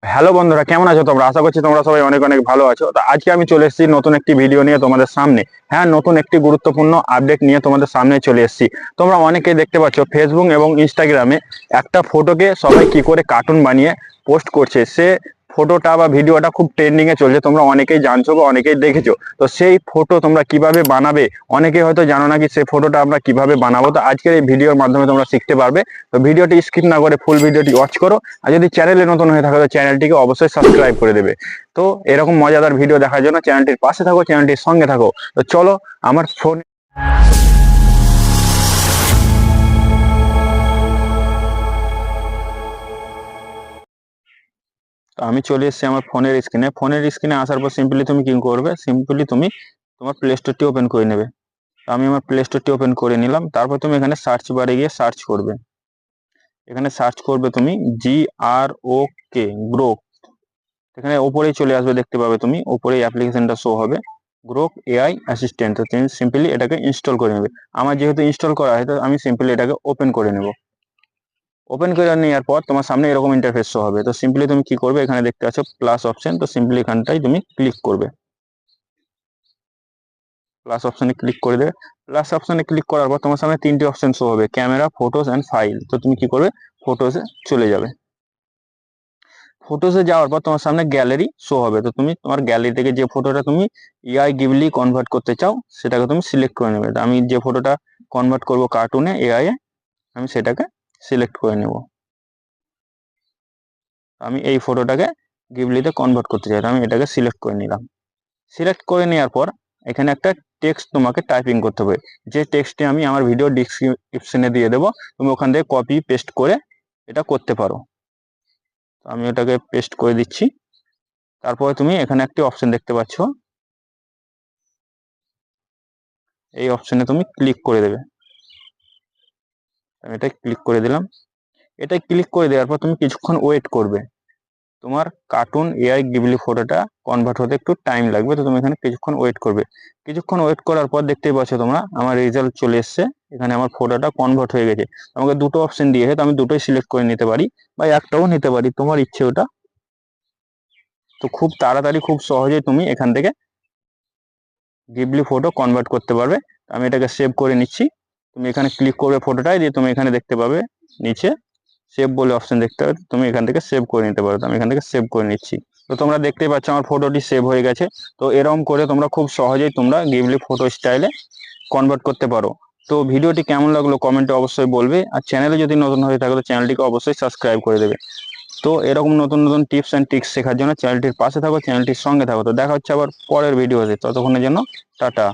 Hello বন্ধুরা, কেমন আছো তোমরা? আশা করছি তোমরা সবাই অনেক অনেক ভালো আছো। তো আজকে আমি চলে এসেছি নতুন একটি ভিডিও নিয়ে তোমাদের সামনে। হ্যাঁ, নতুন একটি গুরুত্বপূর্ণ আপডেট নিয়ে তোমাদের সামনে চলে এসেছি। তোমরা অনেকেই দেখতে পাচ্ছ ফেসবুক এবং ইনস্টাগ্রামে একটা ফটোকে সবাই কি করে কার্টুন বানিয়ে পোস্ট করছে। সে ফটোটা বা ভিডিওটা খুব ট্রেন্ডিং এ চলছে, তোমরা অনেকেই জানছো বা অনেকেই দেখেছো। তো সেই ফটো তোমরা কিভাবে বানাবে, অনেকেই হয়তো জানো না কি সেই ফটোটা আমরা কিভাবে বানাবো। তো আজকের এই ভিডিওর মাধ্যমে তোমরা শিখতে পারবে। তো ভিডিওটি স্কিপ না করে ফুল ভিডিওটি ওয়াচ করো। আর যদি চ্যানেলে নতুন হয়ে থাকো তো চ্যানেলটিকে অবশ্যই সাবস্ক্রাইব করে দেবে। তো এরকম মজাদার ভিডিও দেখার জন্য চ্যানেলটির পাশে থাকো, চ্যানেলটির সঙ্গে থাকো। তো চলো আমার ফোন। তো আমি চলে এসেছি আমার ফোনের স্ক্রিনে আসার পর সিম্পলি তুমি কি করবে, সিম্পলি তুমি তোমার প্লে স্টোরটি ওপেন করে নেবে। তো আমি আমার প্লে স্টোরটি ওপেন করে নিলাম। তারপর তুমি এখানে সার্চ বারে গিয়ে সার্চ করবে। এখানে সার্চ করবে তুমি GROK, গ্রোক। এখানে ওপরেই চলে আসবে, দেখতে পাবে তুমি ওপরেই অ্যাপ্লিকেশনটা শো হবে, গ্রোক এআই অ্যাসিস্ট্যান্ট। তো তুমি সিম্পলি এটাকে ইনস্টল করে নেবে। আমার যেহেতু ইনস্টল করা হয় তো আমি সিম্পলি এটাকে ওপেন করে নেব। ওপেন করে নেওয়ার পর তোমার সামনে এরকম ইন্টারফেস শো হবে। তো সিম্পলি তুমি কি করবে, এখানে দেখতে পাচ্ছ প্লাস অপশন, তো সিম্পলি এখানটাই তুমি ক্লিক করবে। প্লাস অপশনে ক্লিক করে দেবে। প্লাস অপশনে ক্লিক করার পর তোমার সামনে তিনটি অপশন শো হবে, ক্যামেরা, ফটোজ অ্যান্ড ফাইল। তো তুমি কি করবে, ফটোজে চলে যাবে। ফটোসে যাওয়ার পর তোমার সামনে গ্যালারি শো হবে। তো তুমি তোমার গ্যালারি থেকে যে ফটোটা তুমি এআই গিবলি কনভার্ট করতে চাও সেটাকে তুমি সিলেক্ট করে নেবে। তো আমি যে ফটোটা কনভার্ট করব কার্টুনে এআই এ, আমি সেটাকে সিলেক্ট করে নেব। আমি এই ফটোটাকে গিবলিতে কনভার্ট করতে চাই, তো আমি এটাকে সিলেক্ট করে নিলাম। সিলেক্ট করে নেওয়ার পর এখানে একটা টেক্সট তোমাকে টাইপিং করতে হবে। যে টেক্সটটি আমি আমার ভিডিও ডিসক্রিপশনে দিয়ে দেবো, তুমি ওখান থেকে কপি পেস্ট করে এটা করতে পারো। তো আমি ওটাকে পেস্ট করে দিচ্ছি। তারপরে তুমি এখানে একটি অপশন দেখতে পাচ্ছ, এই অপশনে তুমি ক্লিক করে দেবে। আমি এটাই ক্লিক করে দিলাম। এটাই ক্লিক করে দেওয়ার পর তুমি কিছুক্ষণ ওয়েট করবে। তোমার কার্টুন এআই গিবলি ফটোটা কনভার্ট হতে একটু টাইম লাগবে, তো তুমি এখানে কিছুক্ষণ ওয়েট করবে। কিছুক্ষণ ওয়েট করার পর দেখতেই পাচ্ছ তোমরা আমার রেজাল্ট চলে এসছে। এখানে আমার ফটোটা কনভার্ট হয়ে গেছে। আমাকে দুটো অপশন দিয়েছে, তো আমি দুটোই সিলেক্ট করে নিতে পারি বা একটাও নিতে পারি, তোমার ইচ্ছে ওটা। তো খুব তাড়াতাড়ি খুব সহজেই তুমি এখান থেকে গিবলি ফটো কনভার্ট করতে পারবে। আমি এটাকে সেভ করে নিচ্ছি। তুমি এখানে ক্লিক করবে ফটোটায়, দিয়ে তুমি এখানে দেখতে পাবে নিচে সেভ বলে অপশন দেখতে পাবে, তুমি এখান থেকে সেভ করে নিতে পারো। তো আমি এখান থেকে সেভ করে নিচ্ছি। তো তোমরা দেখতেই পাচ্ছ আমার ফটোটি সেভ হয়ে গেছে। তো এরকম করে তোমরা খুব সহজেই তোমরা গিবলি ফটো স্টাইলে কনভার্ট করতে পারো। তো ভিডিওটি কেমন লাগলো কমেন্টে অবশ্যই বলবে। আর চ্যানেলে যদি নতুন হয়ে থাকে তো চ্যানেলটিকে অবশ্যই সাবস্ক্রাইব করে দেবে। তো এরকম নতুন নতুন টিপস অ্যান্ড ট্রিক্স শেখার জন্য চ্যানেলটির পাশে থাকো, চ্যানেলটির সঙ্গে থাকো। তো দেখা হচ্ছে আবার পরের ভিডিওতে, ততক্ষণের জন্য টাটা।